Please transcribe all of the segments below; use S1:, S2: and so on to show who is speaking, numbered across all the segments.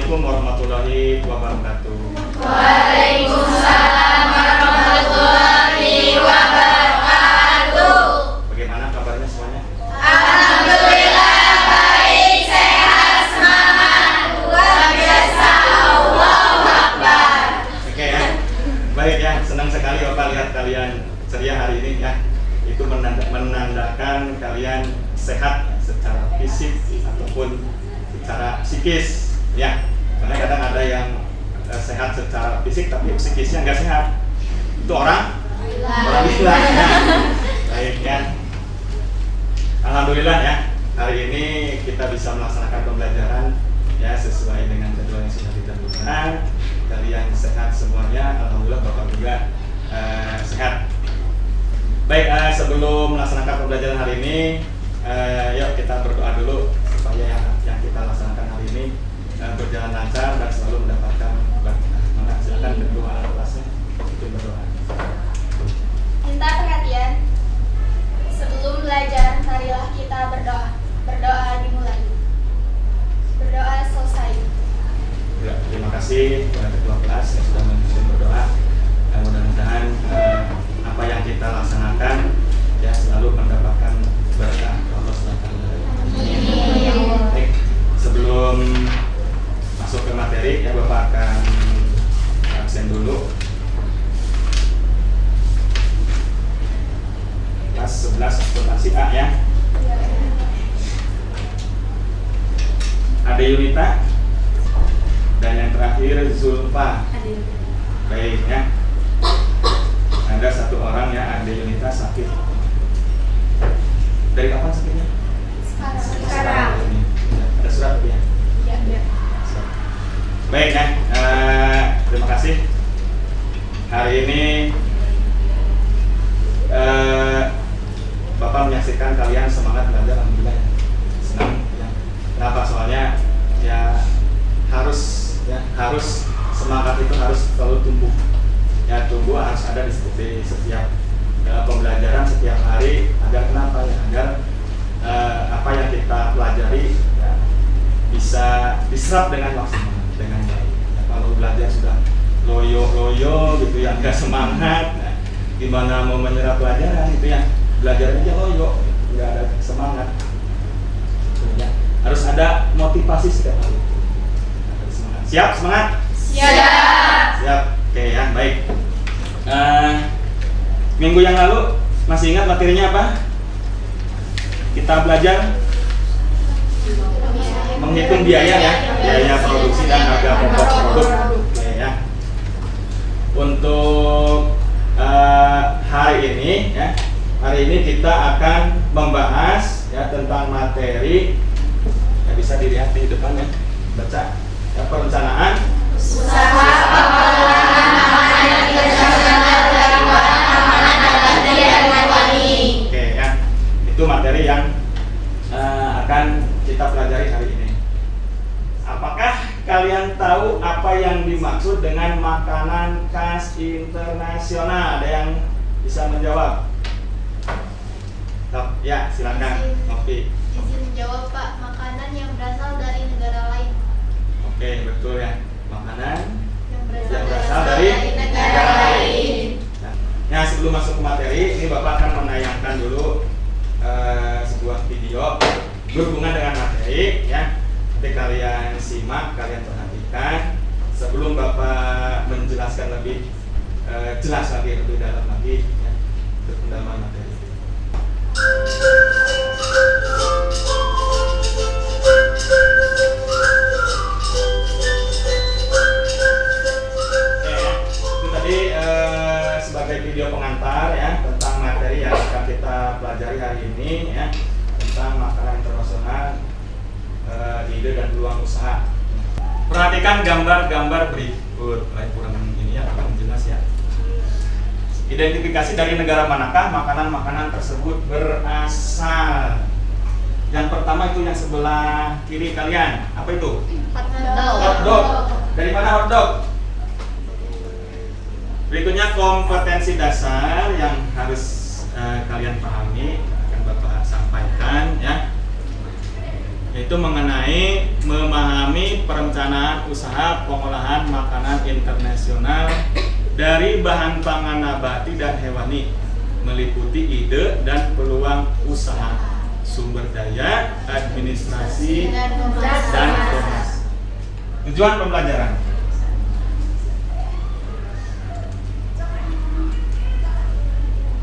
S1: Assalamualaikum warahmatullahi wabarakatuh.
S2: Waalaikumsalam warahmatullahi wabarakatuh.
S1: Bagaimana kabarnya semuanya?
S2: Alhamdulillah baik, sehat, semangat, luar biasa, Allahu Akbar.
S1: Oke ya, baik ya, senang sekali Bapak lihat kalian ceria hari ini ya. Itu menandakan kalian sehat secara fisik ataupun secara psikis ya. Karena kadang ada yang sehat secara fisik tapi psikisnya nggak sehat. Itu orang gila ya. Baik ya. Alhamdulillah ya, hari ini kita bisa melaksanakan pembelajaran ya sesuai dengan jadwal yang sudah ditentukan. Kalian sehat semuanya, alhamdulillah Bapak juga sehat. Baik, sebelum melaksanakan pembelajaran hari ini, yuk kita berdoa dulu supaya yang kita laksanakan hari ini berjalan lancar dan selalu mendapatkan berkah. Maka silakan berdoa kelasnya, itu berdoa.
S3: Minta perhatian. Sebelum belajar, marilah kita berdoa. Berdoa dimulai. Berdoa selesai.
S1: Ya, terima kasih kepada ketua kelas yang sudah menyusun berdoa. Mudah-mudahan apa yang kita laksanakan ya selalu mendapatkan berkah Allah SWT. Baik, sebelum masuk ke materi ya Bapak akan absen dulu. Kelas 11 akuntansi A ya. Ada Yunita dan yang terakhir Zulfa. Baik ya. Ada satu orang ya, ada Yunita sakit. Dari kapan sakitnya?
S3: Sekarang.
S1: Ada surat ya?
S3: Ya.
S1: Baik ya, terima kasih. Hari ini Bapak menyaksikan kalian semangat belajar, alhamdulillah ya. Senang ya. Kenapa? Soalnya ya harus semangat itu harus selalu tumbuh. Ya tumbuh harus ada di setiap pembelajaran setiap hari agar kenapa ya? Agar apa yang kita pelajari ya, bisa diserap dengan maksimal, dengan baik. Ya, kalau belajar sudah loyo gitu ya, nggak semangat, nah, gimana mau menyerap pelajaran gitu ya? Belajar aja loyo, nggak ada semangat. Ya, harus ada motivasi setiap hari. Ada semangat. Siap semangat? Siap. Oke ya, baik. Minggu yang lalu masih ingat materinya apa? Kita belajar menghitung biaya ya, biaya produksi dan harga pokok produk. Oke ya. Untuk hari ini kita akan membahas ya tentang materi ya, bisa dilihat di depan ya, baca ya, perencanaan
S2: Usaha pengelolaan makanan yang dirasakan dari makanan abadi dan hewani.
S1: Oke ya, itu materi yang akan kita pelajari hari ini. Apakah kalian tahu apa yang dimaksud dengan makanan khas internasional? Ada yang bisa menjawab? Ya, silakan. Oke.
S3: Izin menjawab Pak, makanan yang berasal dari negara lain.
S1: Oke, betul ya. Makanan
S3: Yang
S1: yang berasal dari negara lain. Nah, sebelum masuk ke materi, ini Bapak akan menayangkan dulu sebuah video berhubungan dengan materi ya. Nanti kalian simak, kalian perhatikan sebelum Bapak menjelaskan lebih jelas lagi, lebih dalam lagi ya, untuk pendalaman materi. Itu tadi sebagai video pengantar ya tentang materi yang akan kita pelajari hari ini ya, tentang makanan internasional, ide dan peluang usaha. Perhatikan gambar-gambar berikut. Kurang ini ya, kurang jelas ya. Identifikasi dari negara manakah makanan-makanan tersebut berasal. Yang pertama itu yang sebelah kiri kalian. Apa itu? Hotdog. Dari mana hotdog? Berikutnya kompetensi dasar yang harus kalian pahami akan Bapak sampaikan ya. yaitu mengenai memahami perencanaan usaha pengolahan makanan internasional dari bahan pangan nabati dan hewani, meliputi ide dan peluang usaha, sumber daya, administrasi, dan komunikasi. Tujuan pembelajaran.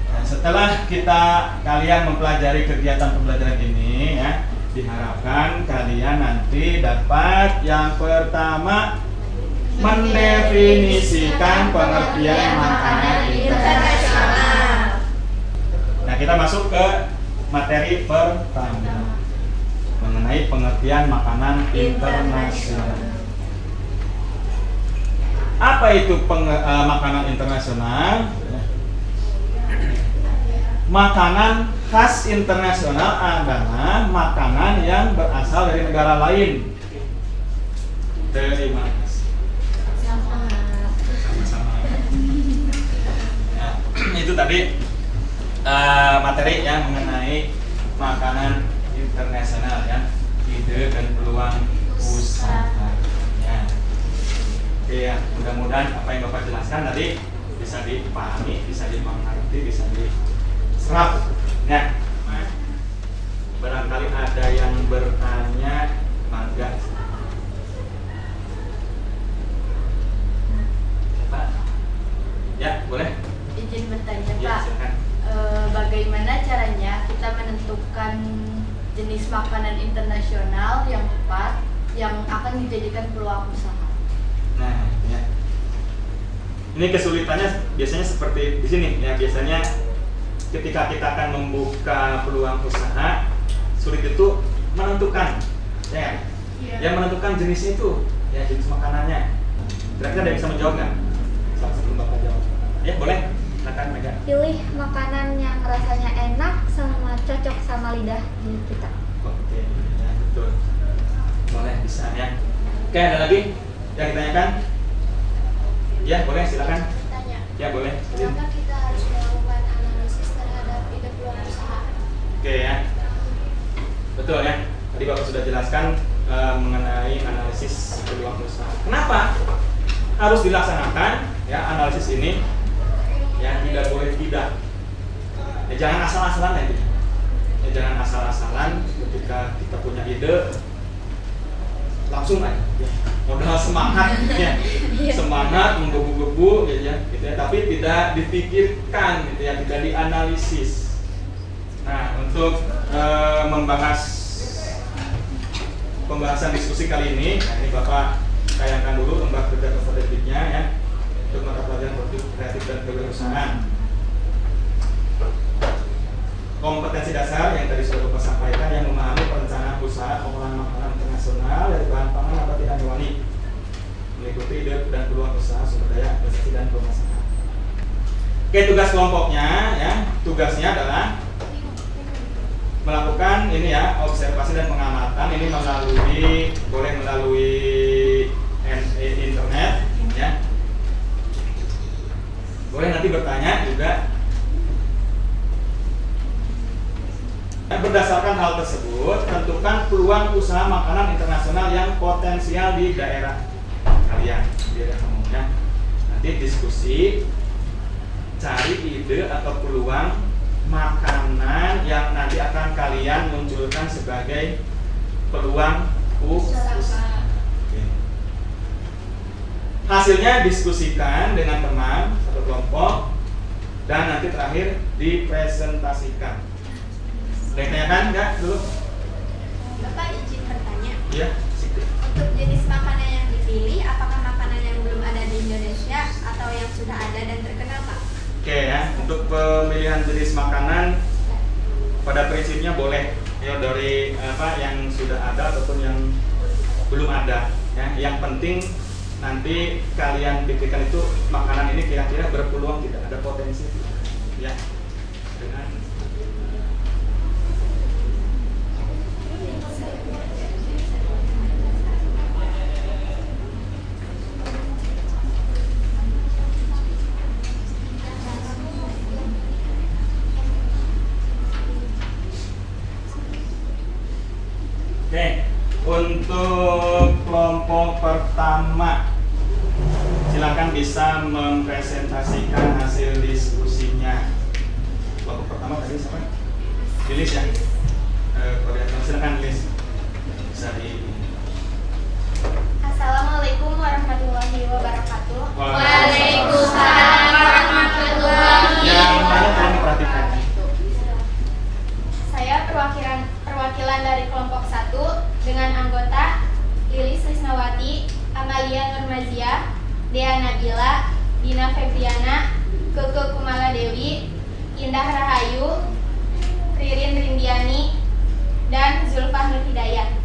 S1: Nah, setelah kalian mempelajari kegiatan pembelajaran ini, ya, diharapkan kalian nanti dapat yang pertama mendefinisikan pengertian makanan internasional. Nah, kita masuk ke materi pertama mengenai pengertian makanan internasional. Apa itu makanan internasional? Makanan khas internasional adalah makanan yang berasal dari negara lain. Terima kasih. Sama-sama. Nah, itu tadi materi yang mengenai makanan internasional, ya, ide dan peluang usaha. Ya. Oke, ya, mudah-mudahan apa yang Bapak jelaskan tadi bisa dipahami, bisa dimengerti, bisa diserap. Ya. Barangkali ada yang bertanya, mangga. Pak. Ya, boleh.
S3: Izin bertanya,
S1: Ya,
S3: Pak.
S1: silakan.
S3: Bagaimana caranya kita menentukan jenis makanan internasional yang tepat yang akan dijadikan peluang usaha?
S1: Nah, ya. Ini kesulitannya biasanya seperti di sini, ya. Biasanya ketika kita akan membuka peluang usaha, sulit itu menentukan, ya. Yang menentukan jenisnya itu, ya, jenis makanannya. Kira-kira ada yang bisa menjawab nggak? Sebelum Bapak jawab. Ya, boleh. Silakan, Mega.
S2: Pilih makanan yang rasanya enak sama cocok sama lidah kita.
S1: Oke, ya, betul. Boleh, bisa, ya. Oke, ada lagi yang ditanyakan? Ya, boleh, silakan.
S3: Tanya.
S1: Ya, boleh.
S3: Kenapa kita harus melakukan analisis terhadap ide peluang usaha?
S1: Oke, ya. Betul, ya. Tadi Bapak sudah jelaskan mengenai analisis peluang usaha. Kenapa harus dilaksanakan, ya, analisis ini? Ya, tidak boleh tidak. Ya, jangan asal-asalan, ya. Ya, jangan asal-asalan ketika kita punya ide langsung aja, ya. Modal semangat, ya. Semangat menggebu-gebu, ya, gitu ya. Tapi tidak dipikirkan, gitu ya, tidak dianalisis. Nah, untuk membahas pembahasan diskusi kali ini, nah, ini Bapak tayangkan dulu lembar kerja peserta-didiknya, ya, untuk mata pelajaran produktif kreatif dan kewirausahaan. Kompetensi dasar yang tadi sudah Bapak sampaikan, yang memahami perencanaan usaha pengolahan makanan internasional dari bahan pangan nabati dan hewani, meliputi ide dan peluang usaha, sumber daya, investasi dan pemasaran. Oke, tugas kelompoknya, ya, tugasnya adalah melakukan ini, ya, observasi dan pengamatan. Ini boleh melalui internet, ya. Boleh nanti bertanya juga. Berdasarkan hal tersebut, tentukan peluang usaha makanan internasional yang potensial di daerah kalian, di daerah kamunya. Nanti diskusi, cari ide atau peluang makanan yang nanti akan kalian munculkan sebagai peluang usaha. Hasilnya diskusikan dengan teman atau kelompok dan nanti terakhir dipresentasikan. Ada yang tanyakan enggak dulu?
S3: Bapak izin bertanya.
S1: Iya, Siti.
S3: Untuk jenis makanan yang dipilih, apakah makanan yang belum ada di Indonesia atau yang sudah ada dan terkenal, Pak?
S1: Oke, ya, untuk pemilihan jenis makanan pada prinsipnya boleh, ya, dari yang sudah ada ataupun yang belum ada, ya. Yang penting nanti kalian pikirkan itu makanan ini kira-kira berpeluang tidak, ada potensi, ya, dengan oke. bisa mempresentasikan hasil diskusinya. Kelompok pertama tadi siapa? Lilis ya. Koordinator, silakan Lilis. Bisa di.
S2: Assalamualaikum warahmatullahi wabarakatuh.
S3: Waalaikumsalam warahmatullahi
S1: Yang mana tolong perhatikan.
S2: Saya perwakilan dari kelompok 1 dengan anggota Lilis Lisnawati, Amalia Nurmazia, Dea Nabila, Dina Febriana, Keke Kumala Dewi, Indah Rahayu, Ririn Rindiani, dan Zulfah Nur Hidayat.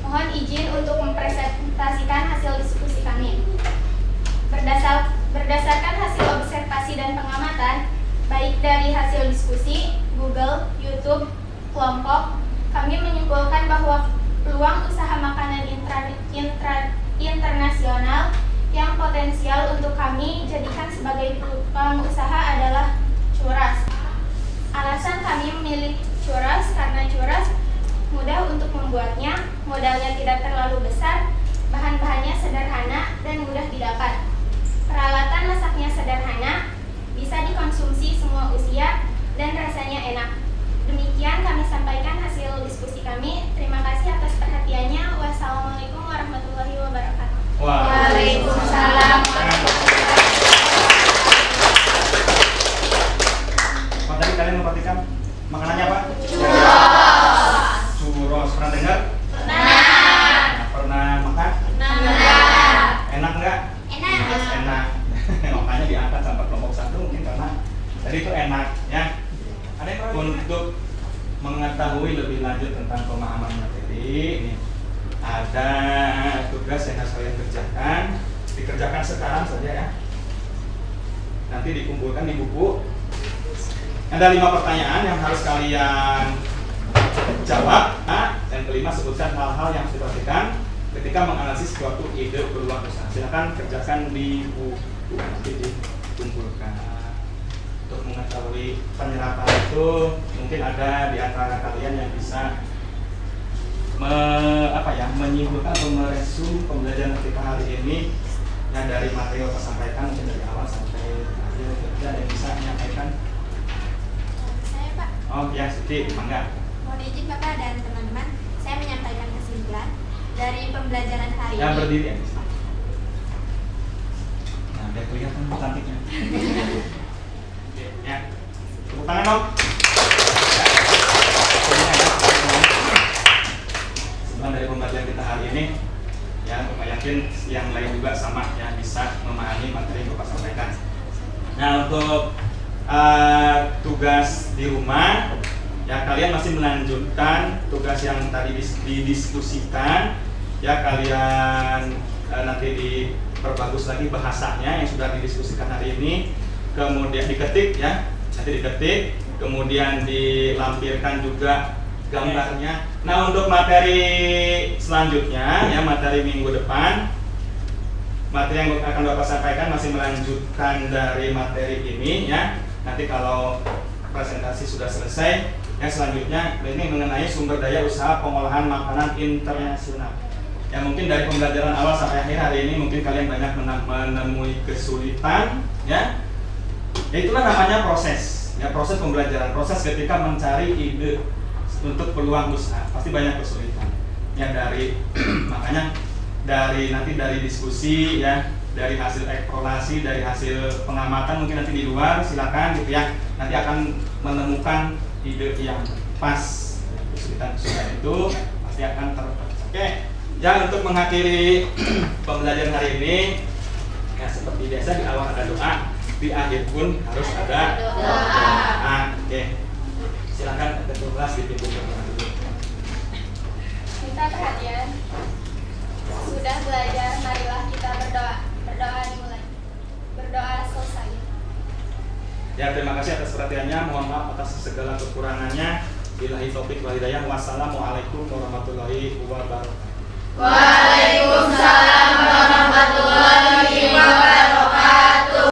S2: Mohon izin untuk mempresentasikan hasil diskusi kami. Berdasarkan hasil observasi dan pengamatan, baik dari hasil diskusi, Google, YouTube, kelompok, kami menyimpulkan bahwa peluang usaha makanan internasional yang potensial untuk kami jadikan sebagai peluang usaha adalah churras. Alasan kami memilih churras karena churras mudah untuk membuatnya, modalnya tidak terlalu besar, bahan-bahannya sederhana dan mudah didapat. Peralatan masaknya sederhana, bisa dikonsumsi semua usia, dan rasanya enak. Demikian kami sampaikan hasil diskusi kami. Terima kasih atas perhatiannya. Wassalamualaikum warahmatullahi wabarakatuh.
S3: Waalaikumsalam.
S1: Tadi kalian memperhatikan makanannya apa? Churros. Pernah dengar?
S3: Pernah.
S1: Pernah makan?
S3: Pernah.
S1: Enak nggak? Enak. Makanya diangkat sampai kelompok 1 mungkin karena tadi itu enak ya. Untuk mengetahui lebih lanjut tentang pemahaman materi, ini ada tugas yang harus kalian kerjakan. Dikerjakan sekarang saja ya. Nanti dikumpulkan di buku. Ada 5 pertanyaan yang harus kalian jawab. Dan kelima, sebutkan hal-hal yang harus diperhatikan ketika menganalisis suatu ide peluang usaha. Silakan kerjakan di buku, nanti dikumpulkan. Untuk mengetahui penyerapan itu, mungkin ada di antara kalian yang bisa menyimpulkan atau meresum pembelajaran kita hari ini yang dari materi yang saya sampaikan, mungkin dari awal sampai akhir. Ada yang bisa menyampaikan?
S2: Saya Pak,
S1: Oh ya, Siti, mangga.
S2: mohon izin Bapak dan teman-teman, saya menyampaikan kesimpulan dari pembelajaran hari
S1: Yang
S2: ini.
S1: berdiri ya. Nah, biar kelihatan cantiknya. Oke, ya. Tepuk tangan dong. Ya. Sebenarnya dari pembelajaran kita hari ini, ya, Bapak yakin yang lain juga sama ya, bisa memahami materi yang Bapak sampaikan. Nah, untuk tugas di rumah, ya kalian masih melanjutkan tugas yang tadi didiskusikan. Ya, kalian nanti diperbagus lagi bahasanya yang sudah didiskusikan hari ini. Kemudian diketik ya, nanti diketik, kemudian dilampirkan juga gambarnya. Nah, untuk materi selanjutnya ya, materi minggu depan, materi yang akan Bapak sampaikan masih melanjutkan dari materi ini ya. Nanti kalau presentasi sudah selesai, yang selanjutnya ini mengenai sumber daya usaha pengolahan makanan internasional. Ya, mungkin dari pembelajaran awal sampai akhir hari ini mungkin kalian banyak menemui kesulitan ya. Ya, itulah namanya proses. Ya, proses pembelajaran, proses ketika mencari ide untuk peluang usaha. Pasti banyak kesulitan. Ya, dari makanya nanti dari diskusi ya, dari hasil eksplorasi, dari hasil pengamatan mungkin nanti di luar silakan gitu ya. Nanti akan menemukan ide yang pas. Kesulitan-kesulitan itu pasti akan terbatas. Oke. Ya, untuk mengakhiri pembelajaran hari ini ya, seperti biasa di awal ada doa, di akhir pun harus ada doa. Oke. Silakan ada kelas dipimpin dulu.
S2: Minta perhatian. Sudah belajar, marilah kita berdoa. Berdoa dimulai. Berdoa selesai.
S1: Ya, terima kasih atas perhatiannya. Mohon maaf atas segala kekurangannya. Billahi taufik wal hidayah. Wassalamualaikum warahmatullahi wabarakatuh.
S3: Waalaikumsalam warahmatullahi wabarakatuh.